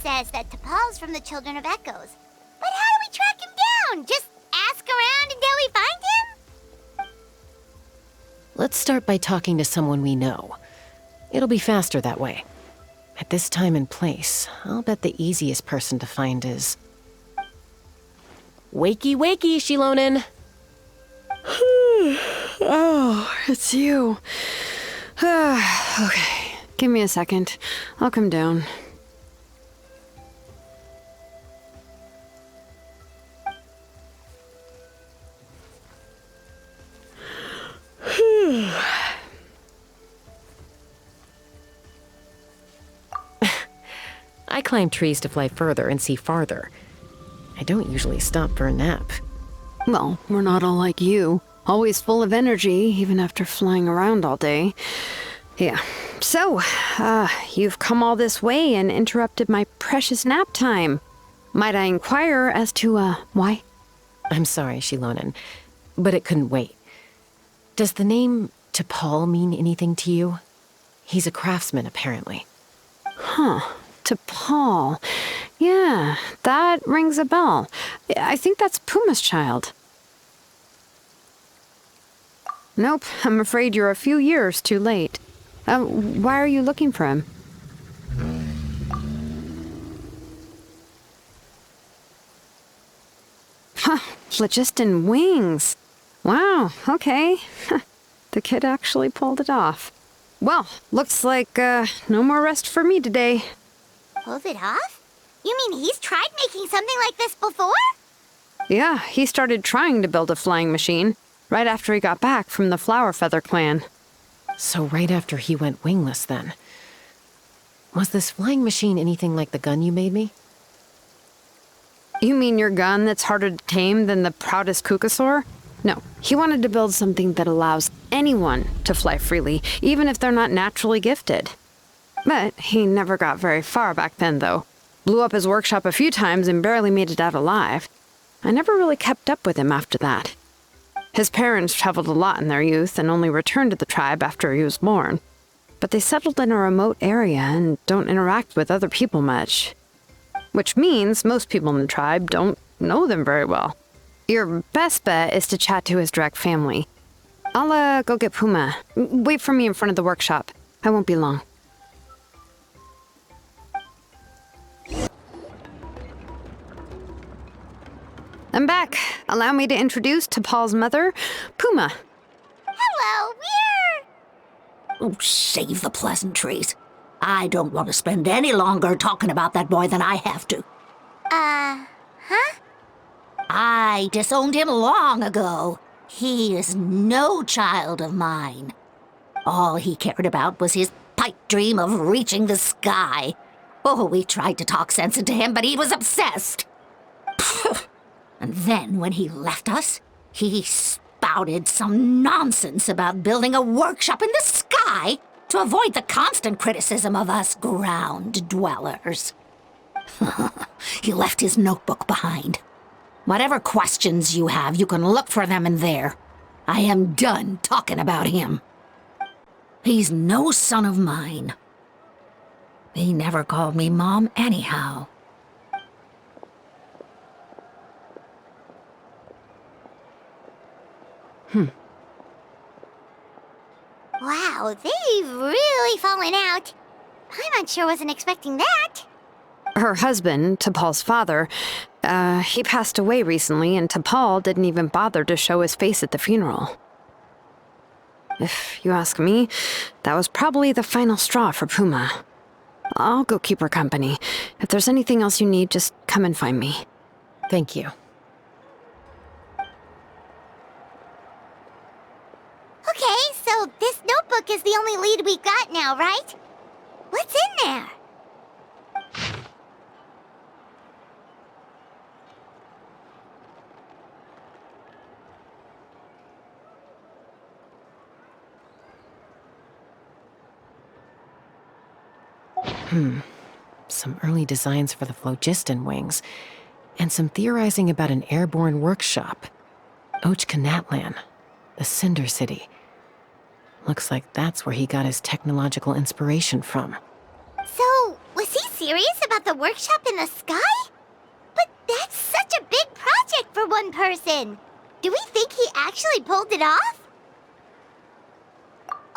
says that T'Pol's from the Children of Echoes. But how do we track him down? Just ask around until we find him? Let's start by talking to someone we know. It'll be faster that way. At this time and place, I'll bet the easiest person to find is... Wakey, wakey, Tlalocan! Oh, it's you. Okay, give me a second. I'll come down. I climb trees to fly further and see farther. I don't usually stop for a nap. Well, we're not all like you. Always full of energy, even after flying around all day. Yeah. So, you've come all this way and interrupted my precious nap time. Might I inquire as to, why? I'm sorry, Tlalocan, but it couldn't wait. Does the name T'Pol mean anything to you? He's a craftsman, apparently. Huh. T'Pol. Yeah, that rings a bell. I think that's Puma's child. Nope, I'm afraid you're a few years too late. Why are you looking for him? Huh, phlogiston wings. Wow, okay. The kid actually pulled it off. Well, looks like no more rest for me today. Pulled it off? You mean he's tried making something like this before? Yeah, he started trying to build a flying machine right after he got back from the Flower Feather clan. So right after he went wingless, then. Was this flying machine anything like the gun you made me? You mean your gun that's harder to tame than the proudest Kukasaur? No, he wanted to build something that allows anyone to fly freely, even if they're not naturally gifted. But he never got very far back then, though. Blew up his workshop a few times and barely made it out alive. I never really kept up with him after that. His parents traveled a lot in their youth and only returned to the tribe after he was born. But they settled in a remote area and don't interact with other people much. Which means most people in the tribe don't know them very well. Your best bet is to chat to his direct family. I'll go get Puma. Wait for me in front of the workshop. I won't be long. I'm back. Allow me to introduce T'Pol's mother, Puma. Hello, we're... Oh, save the pleasantries. I don't want to spend any longer talking about that boy than I have to. Huh? I disowned him long ago. He is no child of mine. All he cared about was his pipe dream of reaching the sky. Oh, we tried to talk sense into him, but he was obsessed. And then when he left us, he spouted some nonsense about building a workshop in the sky to avoid the constant criticism of us ground dwellers. He left his notebook behind. Whatever questions you have, you can look for them in there. I am done talking about him. He's no son of mine. He never called me Mom anyhow. Wow, they've really fallen out. I'm not sure wasn't expecting that. Her husband, T'Pol's father, he passed away recently, and T'Pol didn't even bother to show his face at the funeral. If you ask me, that was probably the final straw for Puma. I'll go keep her company. If there's anything else you need, just come and find me. Thank you. Okay, so this notebook is the only lead we got now, right? What's in there? Some early designs for the phlogiston wings, and some theorizing about an airborne workshop. Tlalocan, the Cinder City. Looks like that's where he got his technological inspiration from. So, was he serious about the workshop in the sky? But that's such a big project for one person. Do we think he actually pulled it off?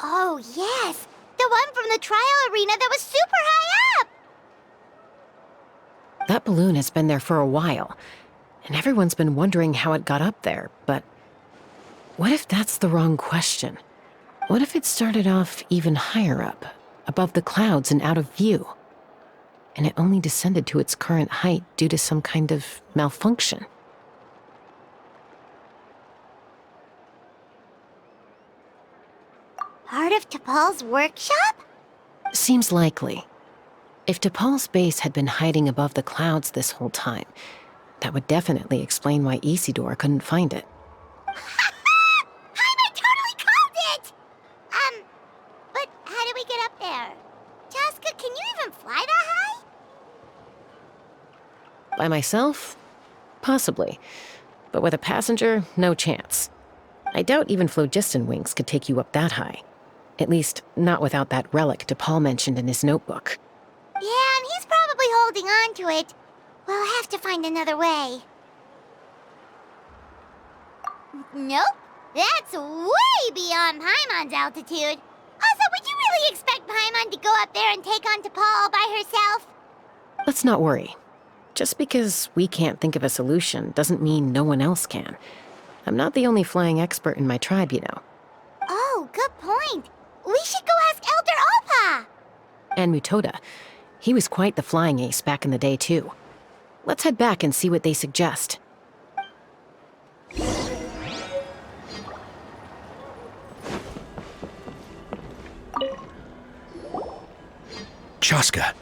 Oh, yes. The one from the trial arena that was super high up. That balloon has been there for a while, and everyone's been wondering how it got up there, but what if that's the wrong question? What if it started off even higher up, above the clouds and out of view, and it only descended to its current height due to some kind of malfunction? Part of T'Pol's workshop? Seems likely. If T'Pol's base had been hiding above the clouds this whole time, that would definitely explain why Isidore couldn't find it. I totally called it! But how do we get up there? Chasca, can you even fly that high? By myself? Possibly. But with a passenger, no chance. I doubt even phlogiston wings could take you up that high. At least, not without that relic T'Pol mentioned in his notebook. Yeah, and he's probably holding on to it. We'll have to find another way. Nope. That's way beyond Paimon's altitude. Also, would you really expect Paimon to go up there and take on T'Pol all by herself? Let's not worry. Just because we can't think of a solution doesn't mean no one else can. I'm not the only flying expert in my tribe, you know. Oh, good point. We should go ask Elder Oppa. And Mutoda. He was quite the flying ace back in the day, too. Let's head back and see what they suggest. Chasca,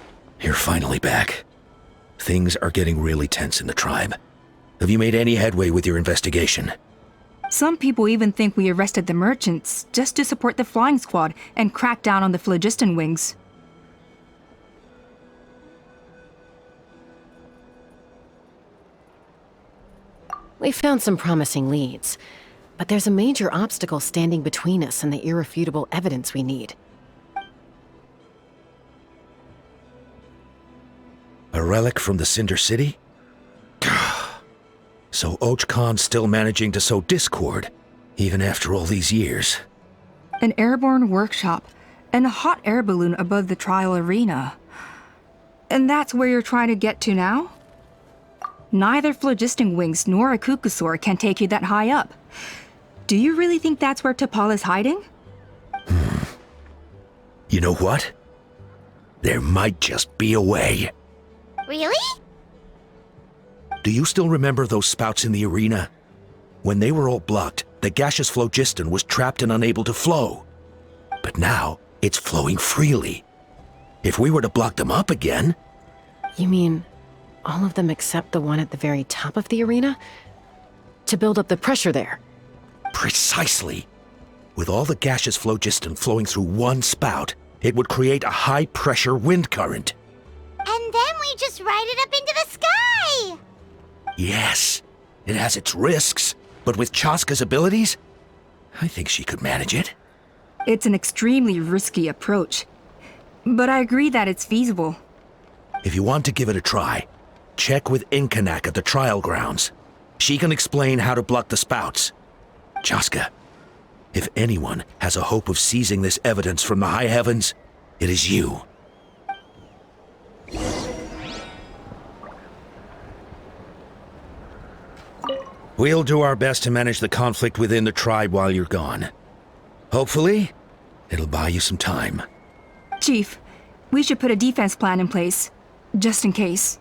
you're finally back. Things are getting really tense in the tribe. Have you made any headway with your investigation? Some people even think we arrested the merchants just to support the flying squad and crack down on the phlogiston wings. We found some promising leads, but there's a major obstacle standing between us and the irrefutable evidence we need. A relic from the Cinder City? So Ochcon's still managing to sow discord, even after all these years. An airborne workshop and a hot air balloon above the trial arena. And that's where you're trying to get to now? Neither phlogiston wings nor a Kukusaur can take you that high up. Do you really think that's where T'Pol is hiding? You know what? There might just be a way. Really? Do you still remember those spouts in the arena? When they were all blocked, the gaseous phlogiston was trapped and unable to flow. But now, it's flowing freely. If we were to block them up again... You mean all of them except the one at the very top of the arena? To build up the pressure there? Precisely. With all the gaseous phlogiston flowing through one spout, it would create a high-pressure wind current. And then we just ride it up into the sky! Yes, it has its risks, but with Chasca's abilities, I think she could manage it. It's an extremely risky approach, but I agree that it's feasible. If you want to give it a try, check with Inkanak at the trial grounds. She can explain how to block the spouts. Chasca, if anyone has a hope of seizing this evidence from the high heavens, it is you. We'll do our best to manage the conflict within the tribe while you're gone. Hopefully, it'll buy you some time. Chief, we should put a defense plan in place, just in case.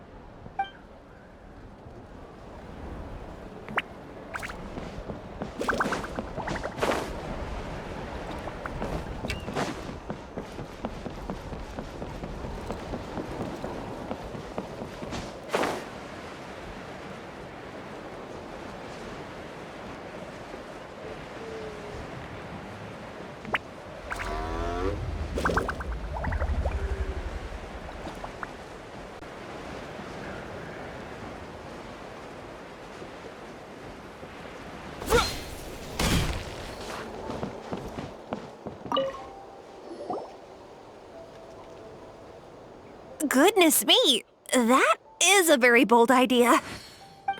Goodness me, that is a very bold idea.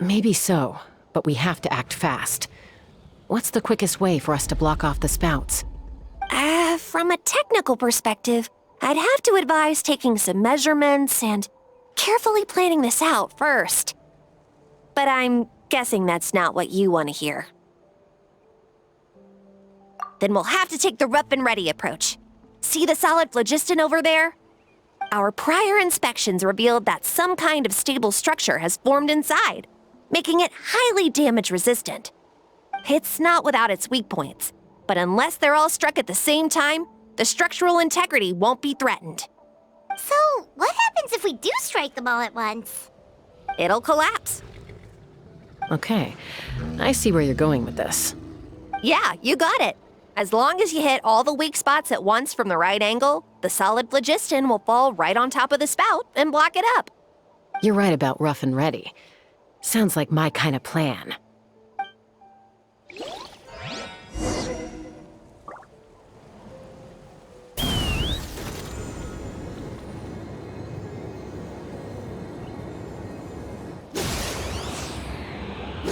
Maybe so, but we have to act fast. What's the quickest way for us to block off the spouts? From a technical perspective, I'd have to advise taking some measurements and carefully planning this out first. But I'm guessing that's not what you want to hear. Then we'll have to take the rough and ready approach. See the solid phlogiston over there? Our prior inspections revealed that some kind of stable structure has formed inside, making it highly damage resistant. It's not without its weak points, but unless they're all struck at the same time, the structural integrity won't be threatened. So, what happens if we do strike them all at once? It'll collapse. Okay, I see where you're going with this. Yeah, you got it. As long as you hit all the weak spots at once from the right angle, the solid phlogiston will fall right on top of the spout and block it up. You're right about rough and ready. Sounds like my kind of plan.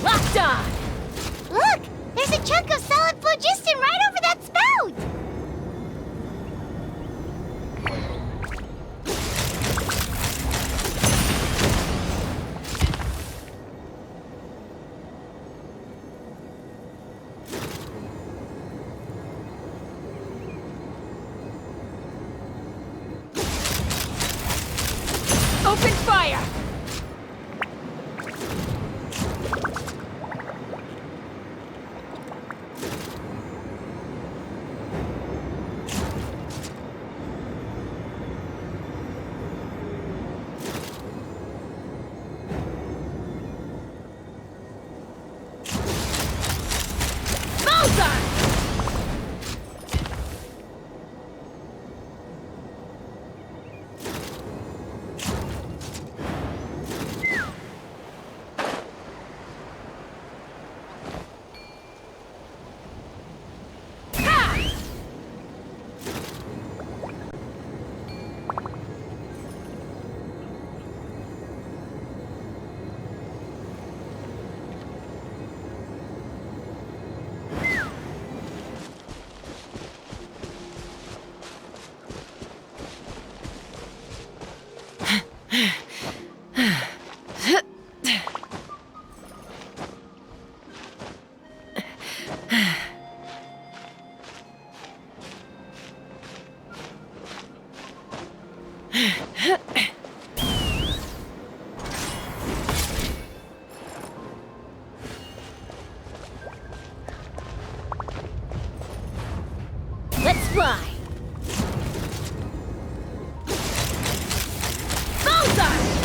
Locked on! Look! There's a chunk of solid phlogiston right over that spout! Open fire! Let's fly! Bullseye!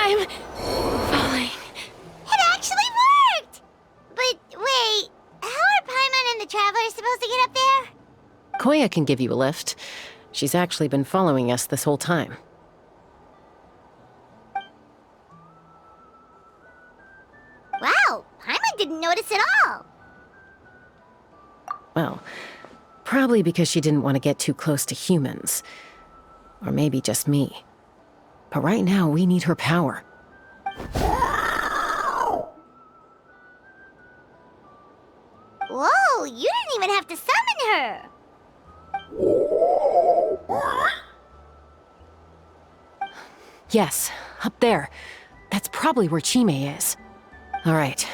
I'm falling. It actually worked! But wait, how are Paimon and the Travelers supposed to get up there? Koya can give you a lift. She's actually been following us this whole time. Wow, Paimon didn't notice at all. Well, probably because she didn't want to get too close to humans. Or maybe just me. But right now, we need her power. you didn't even have to summon her. Yes, up there. That's probably where Chime is. All right,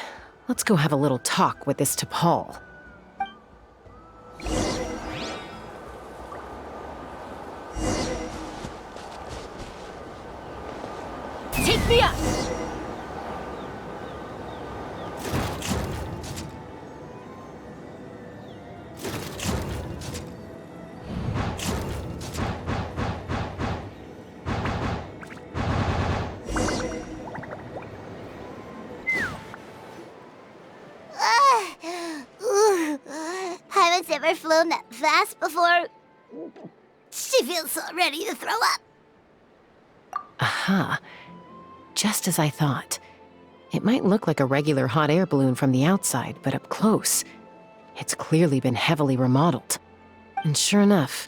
let's go have a little talk with this T'Pol. Take me up! Haven't ever flown that fast before. She feels so ready to throw up. Aha. Just as I thought. It might look like a regular hot air balloon from the outside, but up close, it's clearly been heavily remodeled. And sure enough,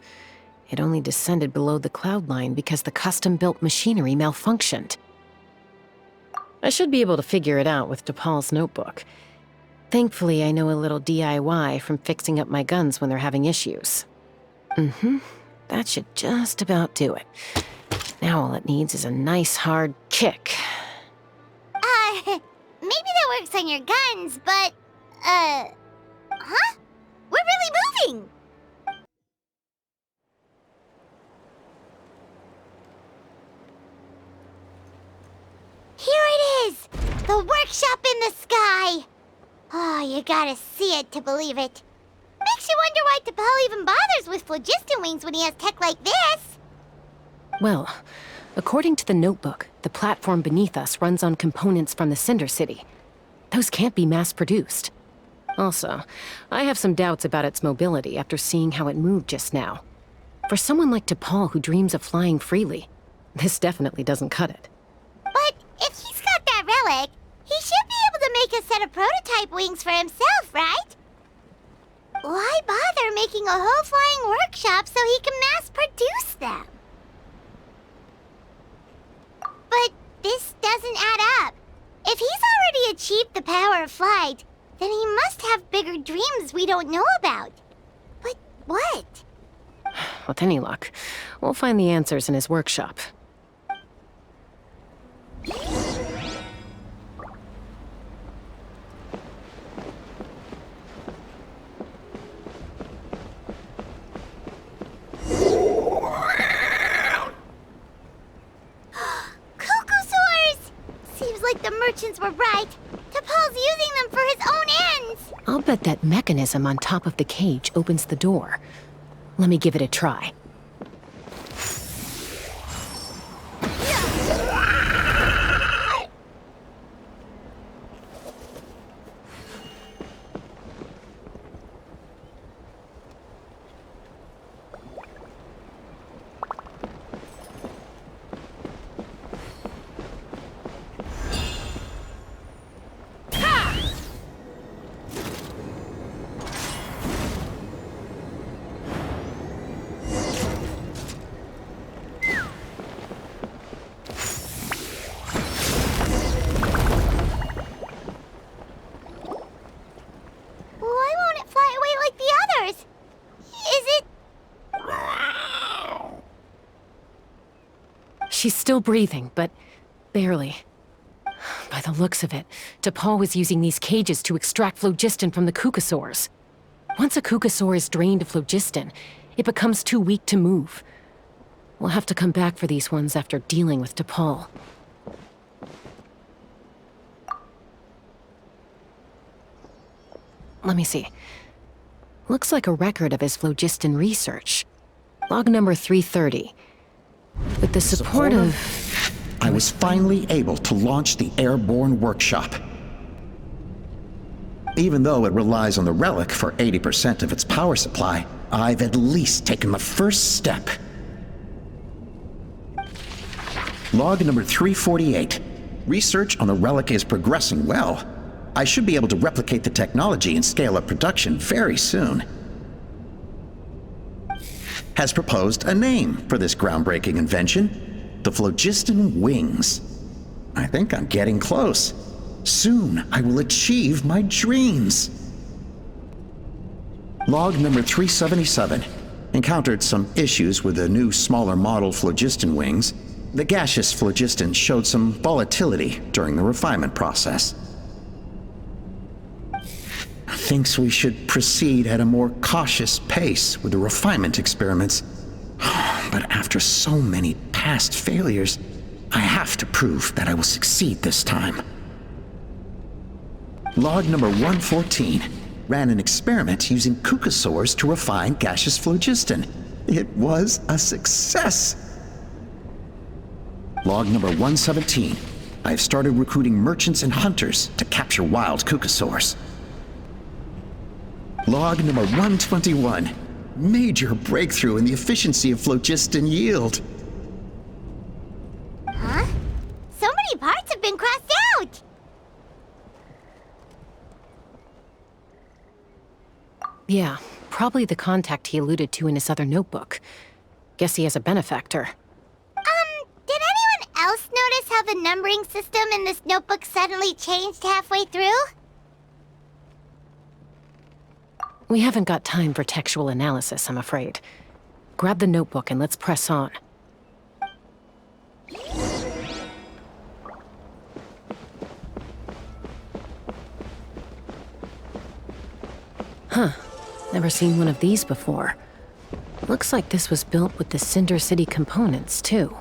it only descended below the cloud line because the custom-built machinery malfunctioned. I should be able to figure it out with T'Pol's notebook. Thankfully, I know a little DIY from fixing up my guns when they're having issues. That should just about do it. Now all it needs is a nice hard kick. Maybe that works on your guns, but, huh? We're really moving! Here it is! The workshop in the sky! Oh, you gotta see it to believe it. Makes you wonder why T'Pol even bothers with phlogiston wings when he has tech like this. Well, according to the notebook, the platform beneath us runs on components from the Cinder City. Those can't be mass-produced. Also, I have some doubts about its mobility after seeing how it moved just now. For someone like T'Pol who dreams of flying freely, this definitely doesn't cut it. But if he's got that relic, he should be able to make a set of prototype wings for himself, right? Why bother making a whole flying workshop so he can mass-produce them? But this doesn't add up. If he's already achieved the power of flight, then he must have bigger dreams we don't know about. But what? With any luck, we'll find the answers in his workshop. The merchants were right. T'Pol's using them for his own ends. I'll bet that mechanism on top of the cage opens the door. Let me give it a try. She's still breathing, but barely. By the looks of it, T'Pol was using these cages to extract phlogiston from the Kukasaurs. Once a Kukasaur is drained of phlogiston, it becomes too weak to move. We'll have to come back for these ones after dealing with T'Pol. Let me see. Looks like a record of his phlogiston research. Log number 330. With the support of... I was finally able to launch the airborne workshop. Even though it relies on the relic for 80% of its power supply, I've at least taken the first step. Log number 348. Research on the relic is progressing well. I should be able to replicate the technology and scale up production very soon. Has proposed a name for this groundbreaking invention, the phlogiston wings. I think I'm getting close. Soon I will achieve my dreams. Log number 377. Encountered some issues with the new smaller model phlogiston wings. The gaseous phlogiston showed some volatility during the refinement process. Thinks we should proceed at a more cautious pace with the refinement experiments. But after so many past failures, I have to prove that I will succeed this time. Log number 114. Ran an experiment using cucosaurs to refine gaseous phlogiston. It was a success. Log number 117. I've started recruiting merchants and hunters to capture wild cucosaurs. Log number 121. Major breakthrough in the efficiency of phlogiston yield. Huh? So many parts have been crossed out! Yeah, probably the contact he alluded to in his other notebook. Guess he has a benefactor. Did anyone else notice how the numbering system in this notebook suddenly changed halfway through? We haven't got time for textual analysis, I'm afraid. Grab the notebook and let's press on. Huh. Never seen one of these before. Looks like this was built with the Cinder City components, too.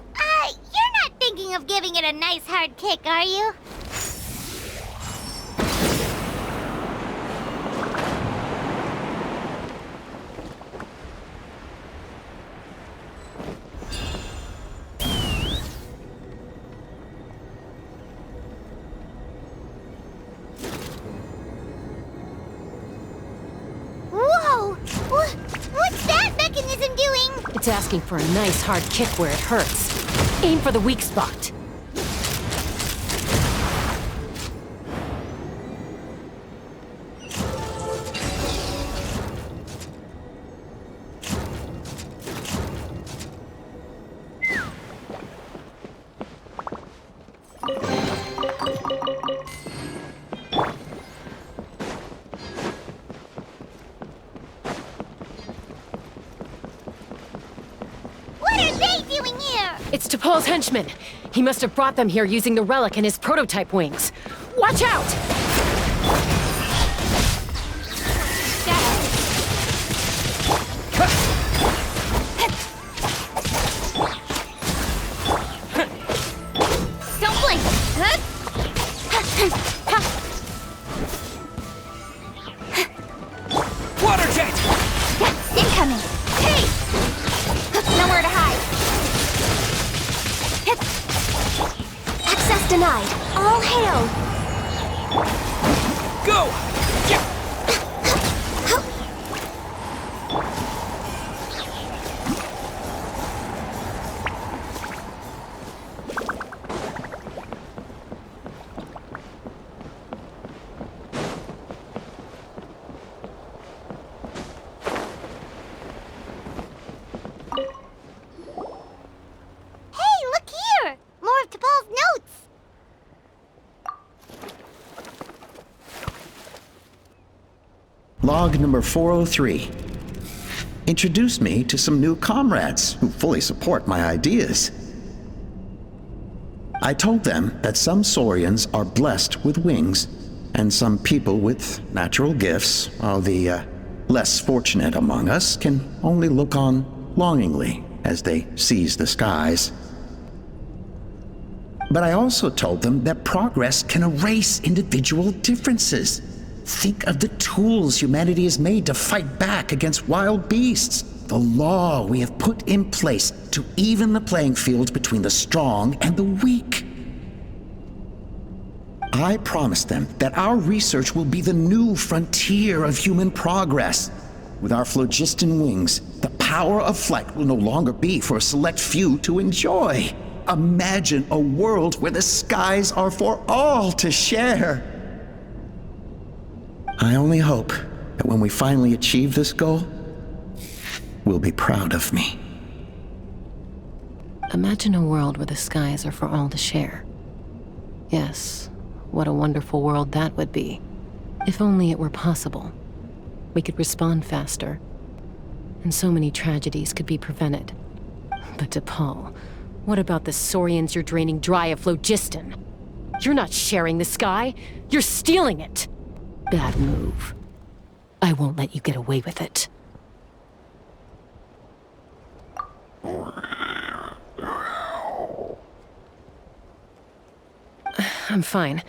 You're not thinking of giving it a nice hard kick, are you? Whoa! What's that mechanism doing? It's asking for a nice hard kick where it hurts. Aim for the weak spot. What are they doing here? It's T'Pol's henchman. He must have brought them here using the relic and his prototype wings. Watch out! Don't blink! Water jet! Incoming! Hey! Nowhere to hide. Access denied. All hail. Go! Yeah. Hey, look here! More of T'Pol's notes! Log number 403. Introduced me to some new comrades who fully support my ideas. I told them that some Saurians are blessed with wings, and some people with natural gifts, while the less fortunate among us can only look on longingly as they seize the skies. But I also told them that progress can erase individual differences. Think of the tools humanity has made to fight back against wild beasts. The law we have put in place to even the playing field between the strong and the weak. I promised them that our research will be the new frontier of human progress. With our phlogiston wings, the power of flight will no longer be for a select few to enjoy. Imagine a world where the skies are for all to share. I only hope that when we finally achieve this goal, we'll be proud of me. Imagine a world where the skies are for all to share. Yes, what a wonderful world that would be. If only it were possible. we could respond faster. And so many tragedies could be prevented. But DePaul, what about the Saurians you're draining dry of phlogiston? You're not sharing the sky, you're stealing it! Bad move. I won't let you get away with it. I'm fine.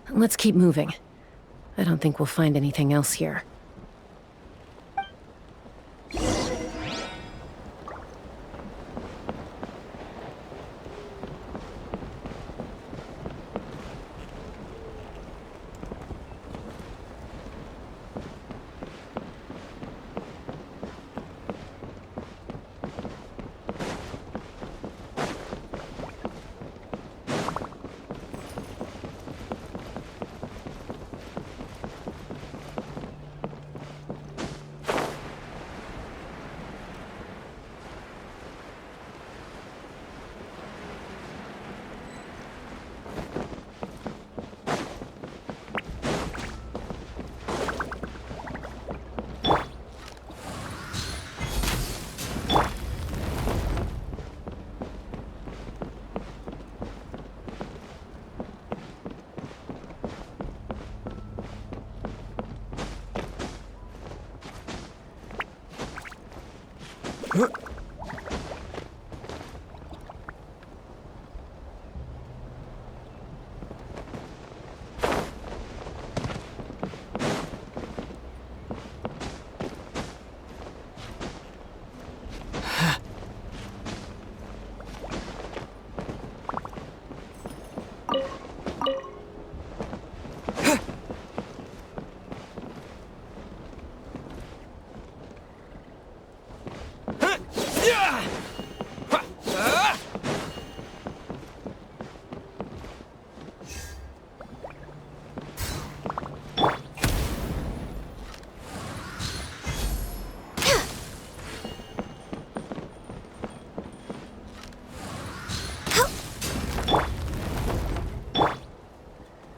Let's keep moving. I don't think we'll find anything else here.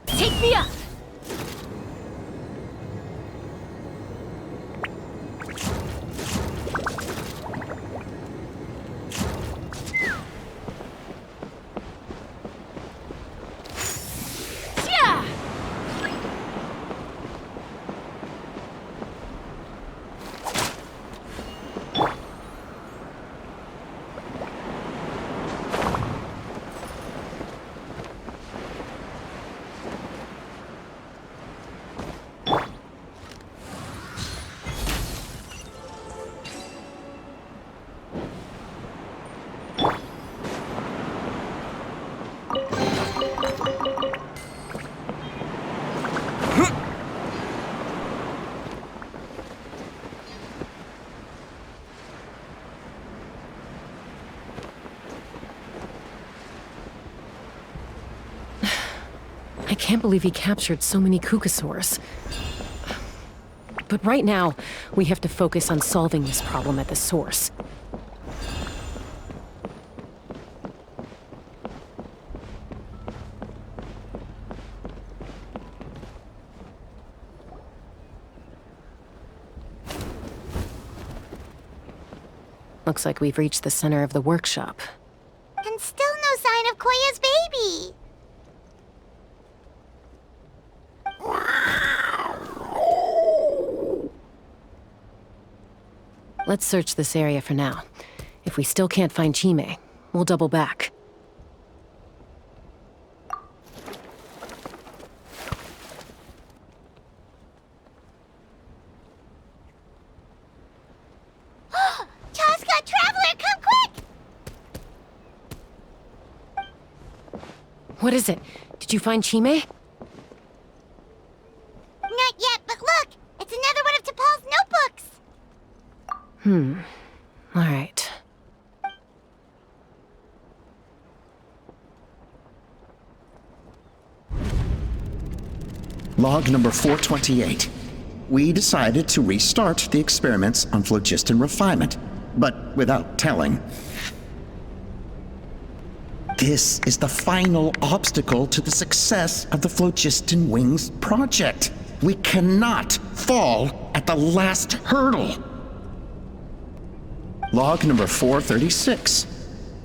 Take me up! I can't believe he captured so many Kukasaurs. But right now, we have to focus on solving this problem at the source. Looks like we've reached the center of the workshop. And still no sign of Koya's baby. Let's search this area for now. If we still can't find Chime, we'll double back. Chasca, Traveler, come quick! What is it? Did you find Chime? Not yet, but look! It's another one of T'Pol's notebooks! All right. Log number 428. We decided to restart the experiments on phlogiston refinement, but without telling. This is the final obstacle to the success of the Phlogiston Wings project. We cannot fall at the last hurdle. Log number 436,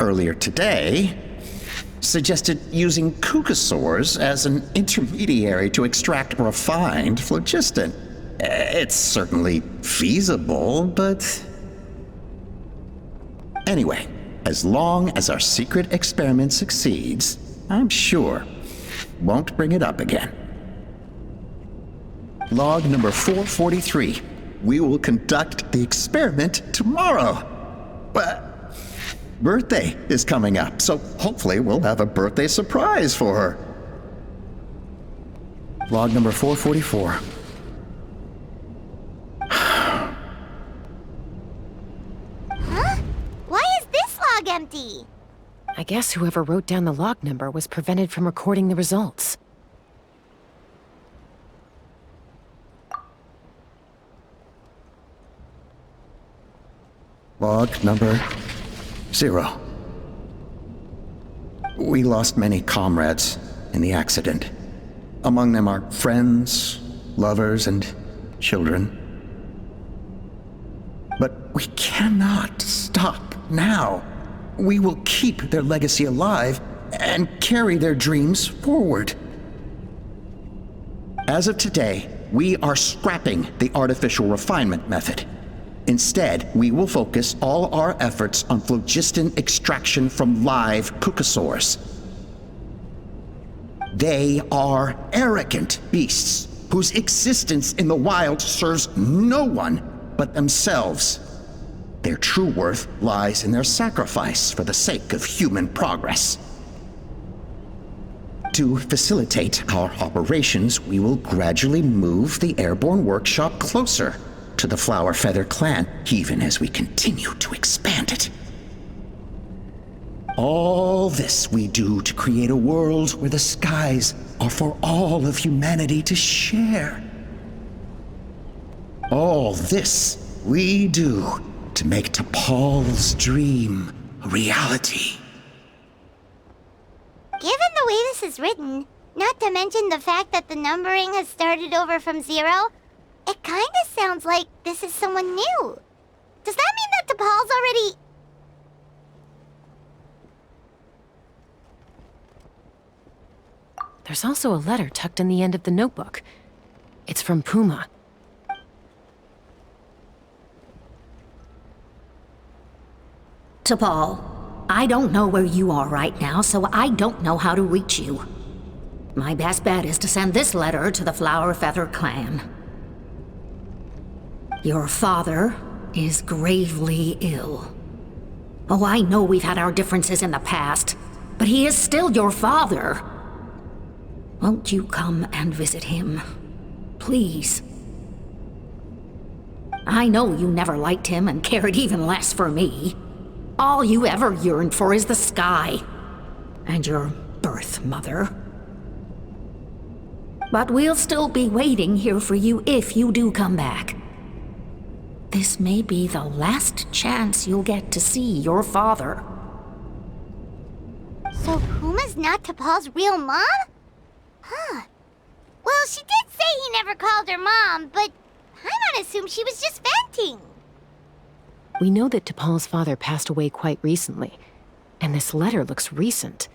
earlier today, suggested using Kukasaurs as an intermediary to extract refined phlogiston. It's certainly feasible, but... Anyway, as long as our secret experiment succeeds, I'm sure won't bring it up again. Log number 443. We will conduct the experiment tomorrow. But birthday is coming up, so hopefully we'll have a birthday surprise for her. Log number 444. Huh? Why is this log empty? I guess whoever wrote down the log number was prevented from recording the results. Log number 0. We lost many comrades in the accident. Among them are friends, lovers, and children. But we cannot stop now. We will keep their legacy alive and carry their dreams forward. As of today, we are scrapping the artificial refinement method. Instead, we will focus all our efforts on phlogiston extraction from live Kukasaurs. They are arrogant beasts whose existence in the wild serves no one but themselves. Their true worth lies in their sacrifice for the sake of human progress. To facilitate our operations, we will gradually move the airborne workshop closer to the Flower Feather clan, even as we continue to expand it. All this we do to create a world where the skies are for all of humanity to share. All this we do to make T'Pol's dream a reality. Given the way this is written, not to mention the fact that the numbering has started over from 0, it kinda sounds like this is someone new. Does that mean that T'Pol's already... There's also a letter tucked in the end of the notebook. It's from Puma. T'Pol, I don't know where you are right now, so I don't know how to reach you. My best bet is to send this letter to the Flower Feather clan. Your father is gravely ill. Oh, I know we've had our differences in the past, but he is still your father. Won't you come and visit him? Please. I know you never liked him and cared even less for me. All you ever yearned for is the sky. And your birth mother. But we'll still be waiting here for you if you do come back. This may be the last chance you'll get to see your father. So Puma's not T'Pol's real mom? Huh. Well, she did say he never called her mom, but I'm gonna assume she was just venting. We know that T'Pol's father passed away quite recently, and this letter looks recent.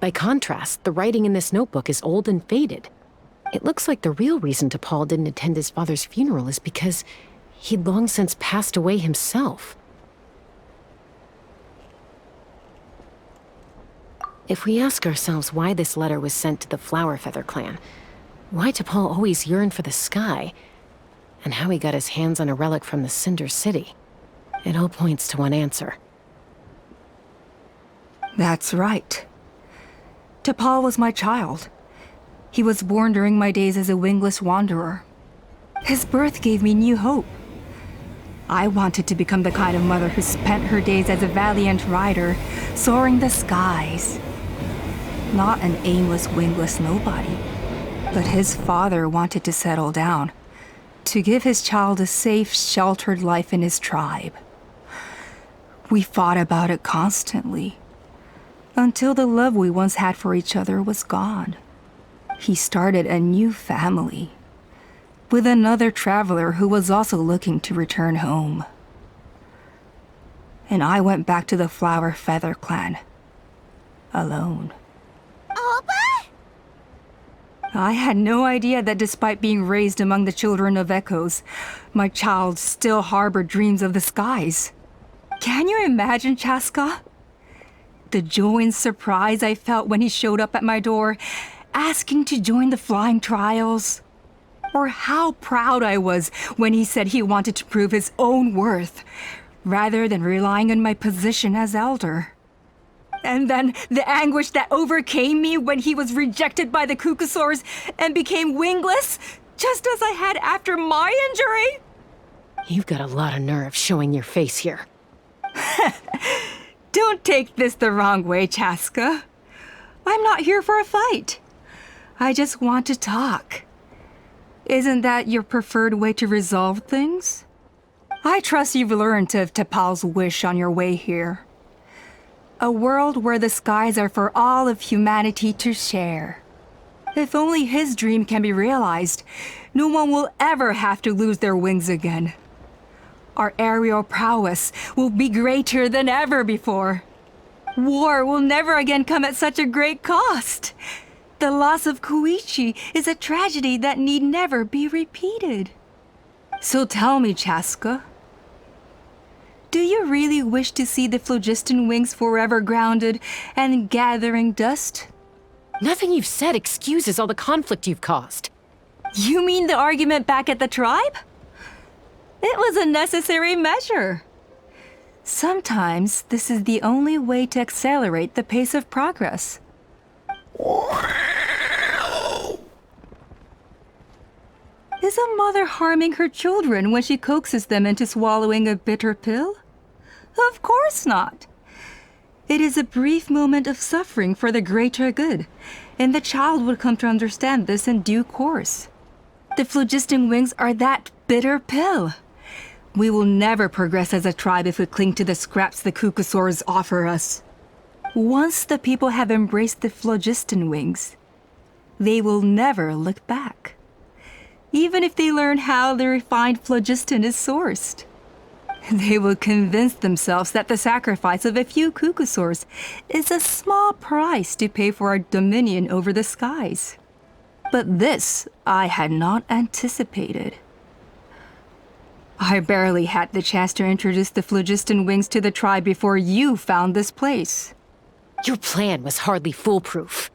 By contrast, the writing in this notebook is old and faded. It looks like the real reason T'Pol didn't attend his father's funeral is because he'd long since passed away himself. If we ask ourselves why this letter was sent to the Flower Feather clan, why T'Pol always yearned for the sky, and how he got his hands on a relic from the Cinder City, it all points to one answer. That's right. T'Pol was my child. He was born during my days as a wingless wanderer. His birth gave me new hope. I wanted to become the kind of mother who spent her days as a valiant rider, soaring the skies. Not an aimless, wingless nobody. But his father wanted to settle down, to give his child a safe, sheltered life in his tribe. We fought about it constantly, until the love we once had for each other was gone. He started a new family. with another traveler who was also looking to return home. And I went back to the Flower Feather clan. Alone. Opa? I had no idea that despite being raised among the children of echoes, my child still harbored dreams of the skies. Can you imagine, Chasca? The joy and surprise I felt when he showed up at my door, asking to join the flying trials. Or how proud I was when he said he wanted to prove his own worth, rather than relying on my position as elder. And then the anguish that overcame me when he was rejected by the Cucusaurs and became wingless, just as I had after my injury. You've got a lot of nerve showing your face here. Don't take this the wrong way, Chasca. I'm not here for a fight. I just want to talk. Isn't that your preferred way to resolve things? I trust you've learned of T'Pol's wish on your way here. A world where the skies are for all of humanity to share. If only his dream can be realized, no one will ever have to lose their wings again. Our aerial prowess will be greater than ever before. War will never again come at such a great cost. The loss of Koichi is a tragedy that need never be repeated. So tell me, Chasca, do you really wish to see the phlogiston wings forever grounded and gathering dust? Nothing you've said excuses all the conflict you've caused. You mean the argument back at the tribe? It was a necessary measure. Sometimes this is the only way to accelerate the pace of progress. Is a mother harming her children when she coaxes them into swallowing a bitter pill? Of course not. It is a brief moment of suffering for the greater good, and the child would come to understand this in due course. The phlogiston wings are that bitter pill. We will never progress as a tribe if we cling to the scraps the Cucusaurs offer us. Once the people have embraced the phlogiston wings, they will never look back. Even if they learn how the refined phlogiston is sourced. They will convince themselves that the sacrifice of a few Cucusaurs is a small price to pay for our dominion over the skies. But this I had not anticipated. I barely had the chance to introduce the phlogiston wings to the tribe before you found this place. Your plan was hardly foolproof.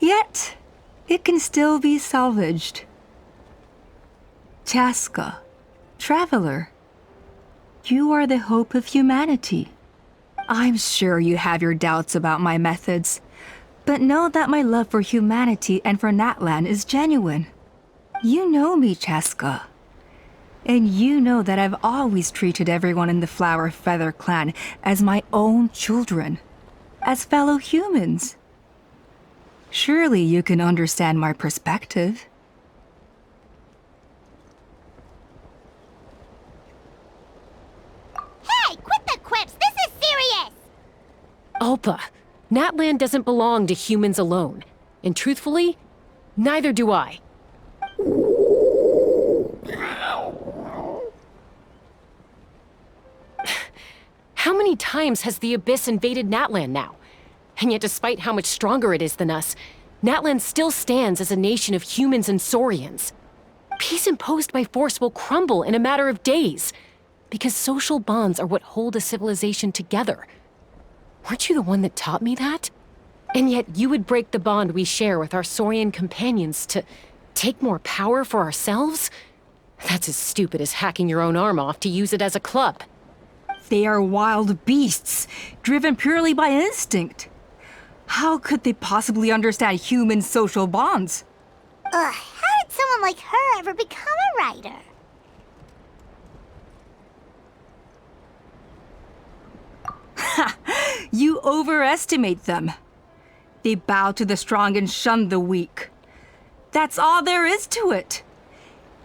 Yet, it can still be salvaged. Chasca, traveler, you are the hope of humanity. I'm sure you have your doubts about my methods, but know that my love for humanity and for Natlan is genuine. You know me, Chasca. And you know that I've always treated everyone in the Flower Feather clan as my own children, as fellow humans. Surely you can understand my perspective. Hey, quit the quips! This is serious! Opa, Natlan doesn't belong to humans alone. And truthfully, neither do I. How many times has the Abyss invaded Natlan now? And yet despite how much stronger it is than us, Natlan still stands as a nation of humans and saurians. Peace imposed by force will crumble in a matter of days, because social bonds are what hold a civilization together. Weren't you the one that taught me that? And yet you would break the bond we share with our saurian companions to take more power for ourselves? That's as stupid as hacking your own arm off to use it as a club. They are wild beasts, driven purely by instinct. How could they possibly understand human social bonds? Ugh, how did someone like her ever become a writer? You overestimate them. They bow to the strong and shun the weak. That's all there is to it.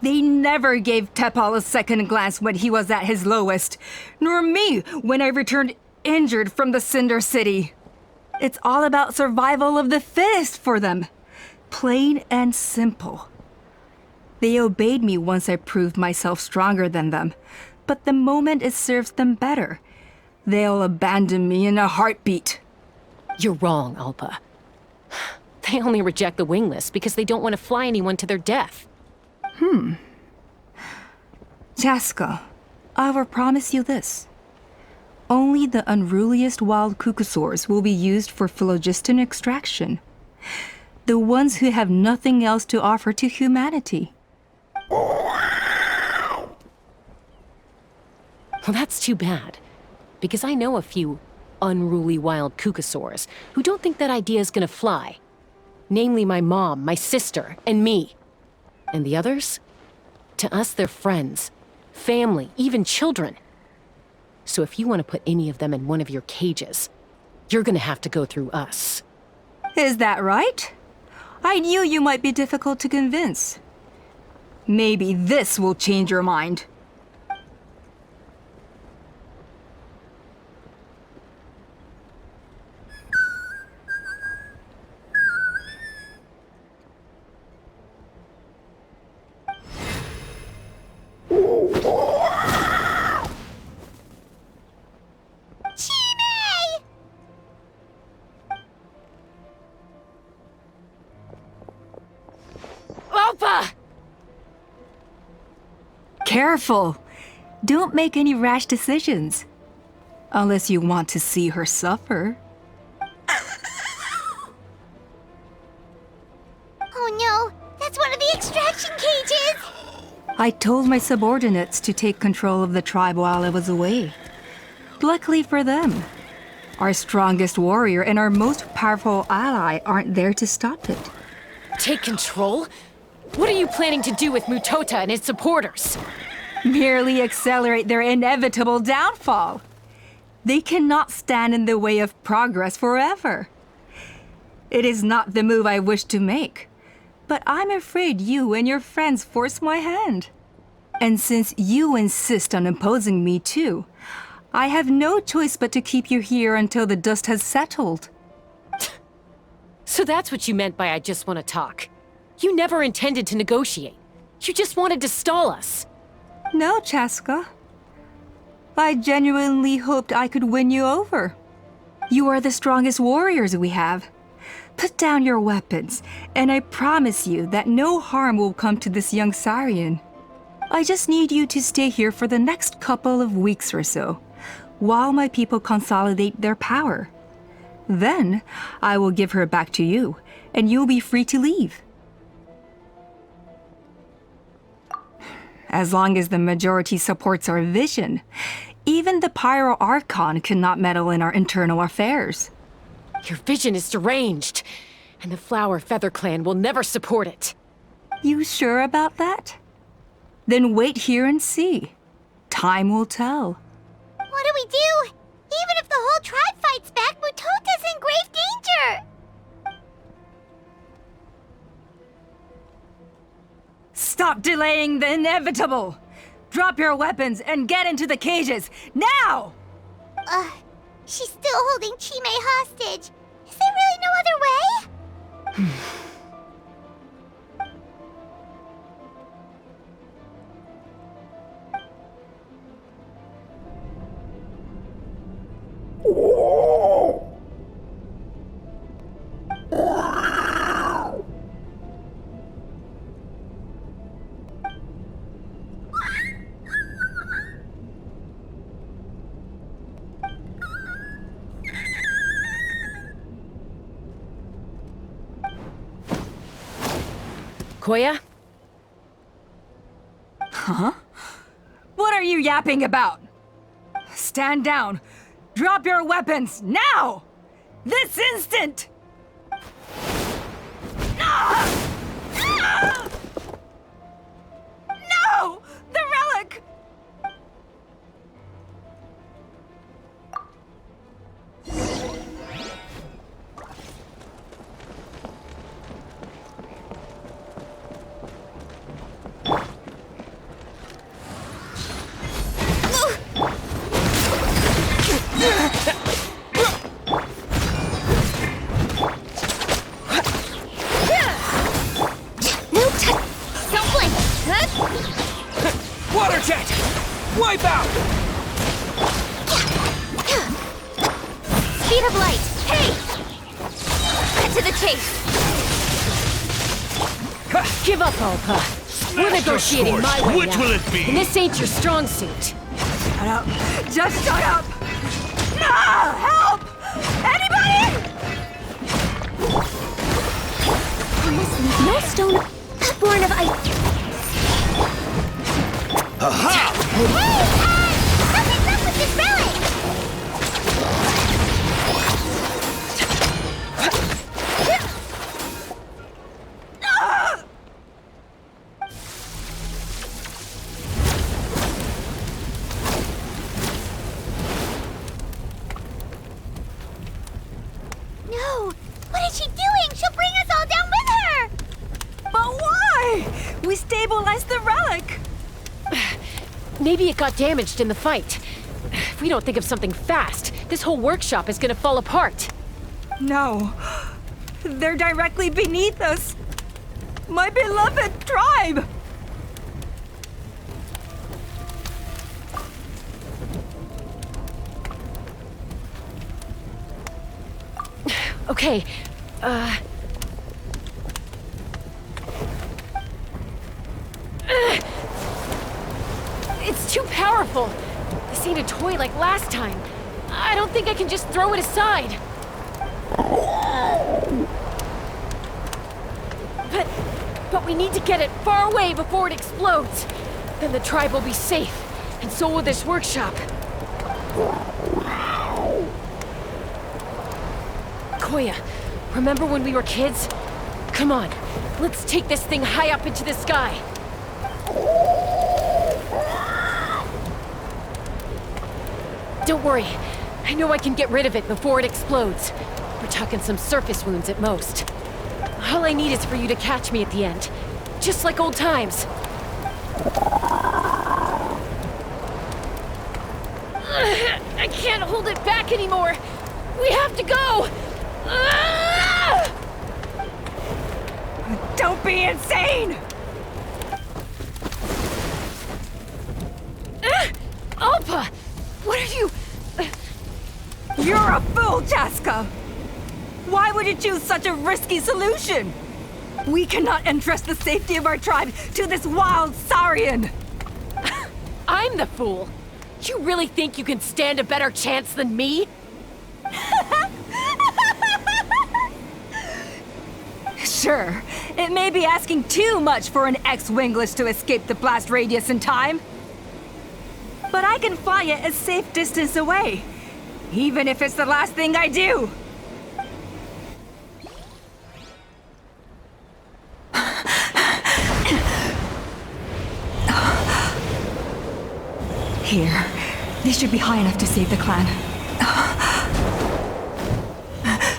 They never gave T'Pol a second glance when he was at his lowest, nor me when I returned injured from the Cinder City. It's all about survival of the fittest for them. Plain and simple. They obeyed me once I proved myself stronger than them, but the moment it serves them better, they'll abandon me in a heartbeat. You're wrong, Alpa. They only reject the Wingless because they don't want to fly anyone to their death. Chasca, I will promise you this. Only the unruliest wild cucosaurs will be used for phlogiston extraction. The ones who have nothing else to offer to humanity. Well, that's too bad. Because I know a few unruly wild cucosaurs who don't think that idea is gonna fly. Namely my mom, my sister, and me. And the others? To us, they're friends, family, even children. So if you want to put any of them in one of your cages, you're gonna have to go through us. Is that right? I knew you might be difficult to convince. Maybe this will change your mind. Alpa! Careful! Don't make any rash decisions. Unless you want to see her suffer. Oh no, that's one of the extraction cages! I told my subordinates to take control of the tribe while I was away. Luckily for them, our strongest warrior and our most powerful ally aren't there to stop it. Take control? What are you planning to do with Mutota and his supporters? Merely accelerate their inevitable downfall. They cannot stand in the way of progress forever. It is not the move I wish to make, but I'm afraid you and your friends force my hand. And since you insist on imposing me too, I have no choice but to keep you here until the dust has settled. So that's what you meant by I just want to talk. You never intended to negotiate. You just wanted to stall us. No, Chasca. I genuinely hoped I could win you over. You are the strongest warriors we have. Put down your weapons, and I promise you that no harm will come to this young Saurian. I just need you to stay here for the next couple of weeks or so, while my people consolidate their power. Then, I will give her back to you, and you'll be free to leave. As long as the majority supports our vision, even the Pyro Archon cannot meddle in our internal affairs. Your vision is deranged, and the Flower Feather Clan will never support it. You sure about that? Then wait here and see. Time will tell. What do we do? Even if the whole tribe fights back, Mutota's in grave danger! Stop delaying the inevitable! Drop your weapons and get into the cages, now! She's still holding Chime hostage. Is there really no other way? Koya? Huh? What are you yapping about? Stand down. Drop your weapons, now! This instant! Ah! Ah! No! The relic! Wipe out! Speed of light! Hey! Cut to the chase! Give up, Alpa. We're negotiating my way Which now. will it be? And this ain't your strong suit. Shut up! Just shut up! No! Help! Anybody! Almost leave no stone born of ice. Aha! Hey! Something's up with this relic! No! What is she doing? She'll bring us all down with her! But why? We stabilized the relic! Maybe it got damaged in the fight. If we don't think of something fast, this whole workshop is gonna fall apart. No. They're directly beneath us. My beloved tribe! Okay, It's too powerful. This ain't a toy like last time. I don't think I can just throw it aside. But we need to get it far away before it explodes. Then the tribe will be safe, and so will this workshop. Koya, remember when we were kids? Come on, let's take this thing high up into the sky. Don't worry, I know I can get rid of it before it explodes. We're talking some surface wounds at most. All I need is for you to catch me at the end, just like old times. I can't hold it back anymore. We have to go. Don't be insane! Alpa, what are you? You're a fool, Chasca! Why would you choose such a risky solution? We cannot entrust the safety of our tribe to this wild Saurian! I'm the fool. You really think you can stand a better chance than me? Sure, it may be asking too much for an ex-Wingless to escape the blast radius in time. But I can fly it a safe distance away, even if it's the last thing I do. Here, this should be high enough to save the clan.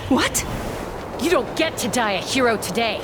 What? You don't get to die a hero today.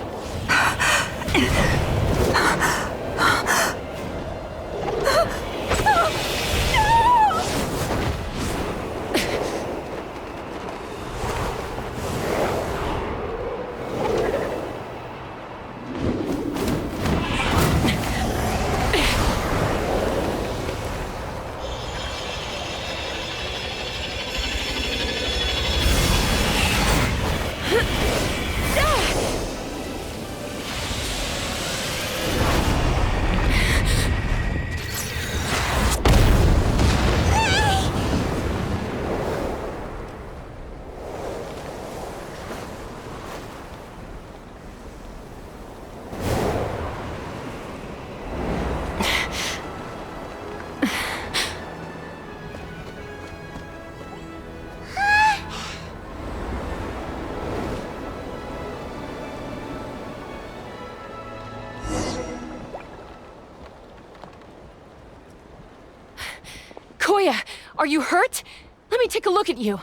Koya, are you hurt? Let me take a look at you.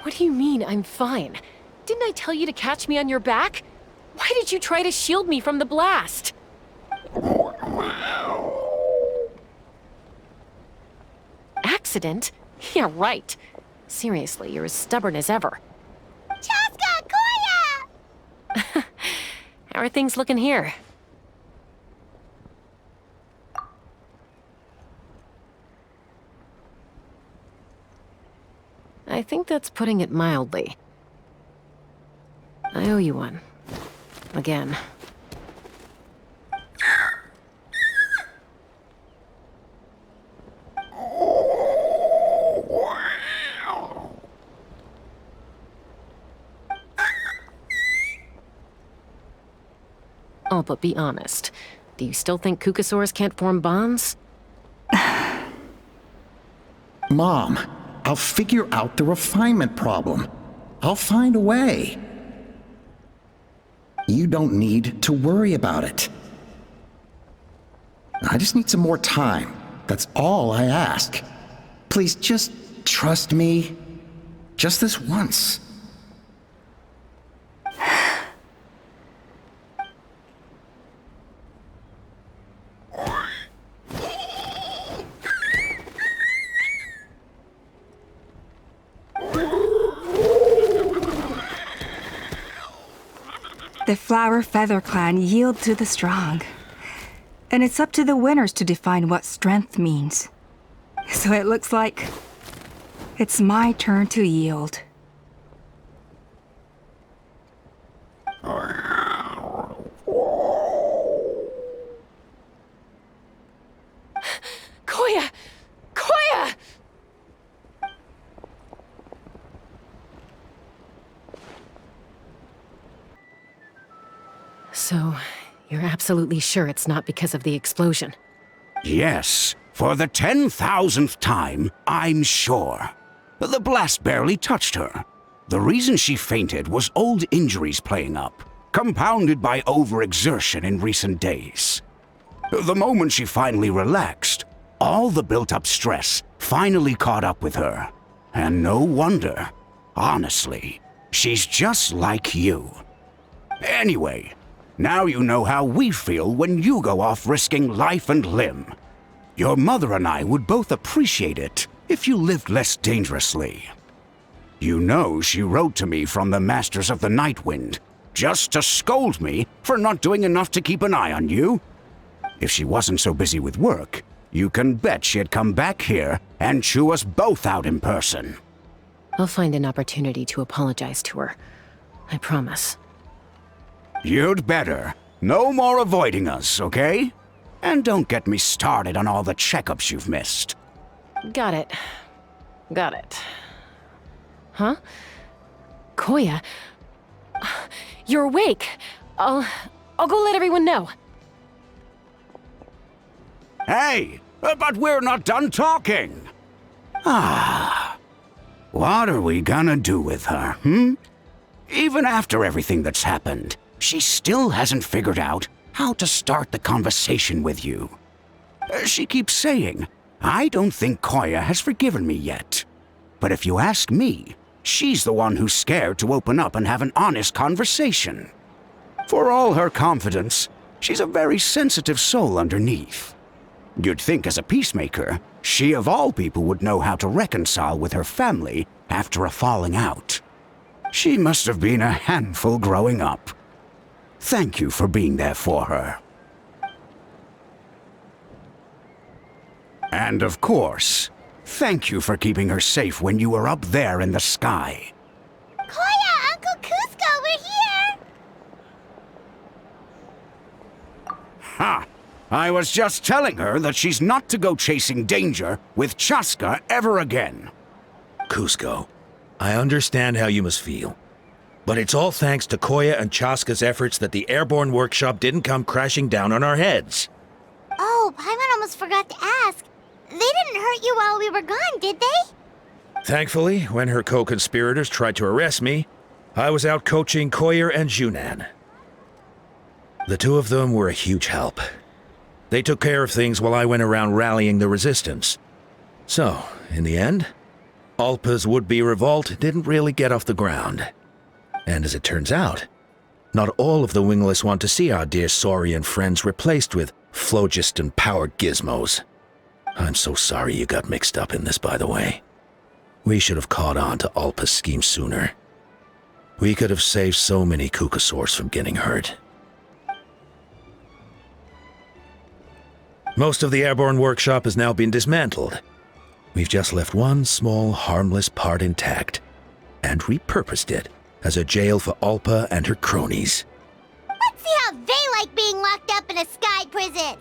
What do you mean, I'm fine? Didn't I tell you to catch me on your back? Why did you try to shield me from the blast? Accident? Yeah, right. Seriously, you're as stubborn as ever. Chasca, Koya! How are things looking here? I think that's putting it mildly. I owe you one. Again. Oh, but be honest. Do you still think Kukasaurs can't form bonds? Mom, I'll figure out the refinement problem. I'll find a way. You don't need to worry about it. I just need some more time. That's all I ask. Please just trust me. Just this once. The Flower Feather Clan yield to the strong. And it's up to the winners to define what strength means. So it looks like it's my turn to yield. Koya! Koya! So, you're absolutely sure it's not because of the explosion? Yes, for the 10,000th time, I'm sure. The blast barely touched her. The reason she fainted was old injuries playing up, compounded by overexertion in recent days. The moment she finally relaxed, all the built-up stress finally caught up with her. And no wonder. Honestly, she's just like you. Anyway, now you know how we feel when you go off risking life and limb. Your mother and I would both appreciate it if you lived less dangerously. You know she wrote to me from the Masters of the Night Wind, just to scold me for not doing enough to keep an eye on you. If she wasn't so busy with work, you can bet she'd come back here and chew us both out in person. I'll find an opportunity to apologize to her. I promise. You'd better. No more avoiding us, okay? And don't get me started on all the checkups you've missed. Got it. Got it. Huh? Koya? You're awake. I'll go let everyone know. Hey, but we're not done talking. What are we gonna do with her, Even after everything that's happened, she still hasn't figured out how to start the conversation with you. She keeps saying, I don't think Koya has forgiven me yet. But if you ask me, she's the one who's scared to open up and have an honest conversation. For all her confidence, she's a very sensitive soul underneath. You'd think as a peacemaker, she of all people would know how to reconcile with her family after a falling out. She must have been a handful growing up. Thank you for being there for her. And of course, thank you for keeping her safe when you were up there in the sky. Koya, Uncle Cusco, we're here! Ha! I was just telling her that she's not to go chasing danger with Chasca ever again. Cusco, I understand how you must feel. But it's all thanks to Koya and Chasca's efforts that the airborne workshop didn't come crashing down on our heads. Oh, Paimon almost forgot to ask. They didn't hurt you while we were gone, did they? Thankfully, when her co-conspirators tried to arrest me, I was out coaching Koya and Junan. The two of them were a huge help. They took care of things while I went around rallying the resistance. So, in the end, Alpa's would-be revolt didn't really get off the ground. And as it turns out, not all of the Wingless want to see our dear Saurian friends replaced with phlogiston-powered gizmos. I'm so sorry you got mixed up in this, by the way. We should have caught on to Alpa's scheme sooner. We could have saved so many Kukasaurs from getting hurt. Most of the airborne workshop has now been dismantled. We've just left one small, harmless part intact and repurposed it as a jail for Alpa and her cronies. Let's see how they like being locked up in a sky prison.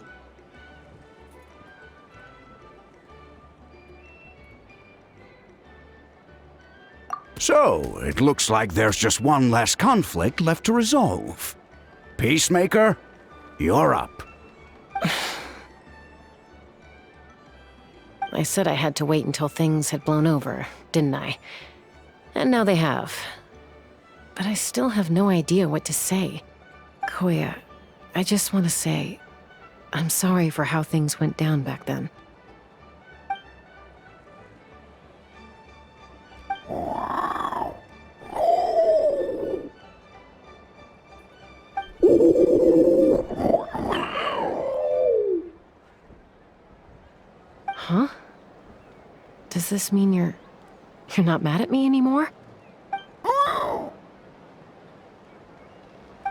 So, it looks like there's just one less conflict left to resolve. Peacemaker, you're up. I said I had to wait until things had blown over, didn't I? And now they have. But I still have no idea what to say. Koya, I just want to say, I'm sorry for how things went down back then. Huh? Does this mean you're not mad at me anymore?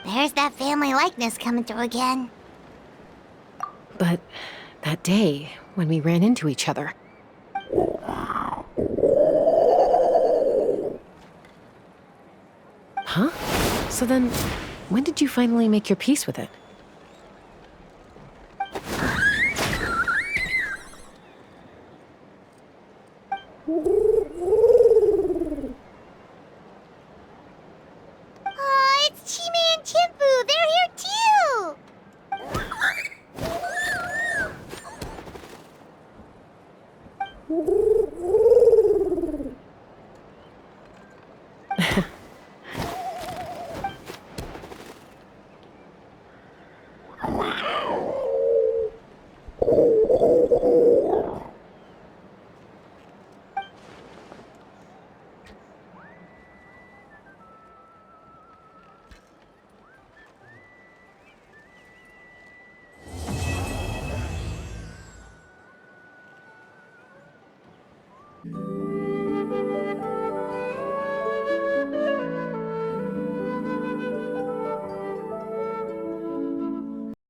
There's that family likeness coming through again. But that day, when we ran into each other. Huh? So then, when did you finally make your peace with it?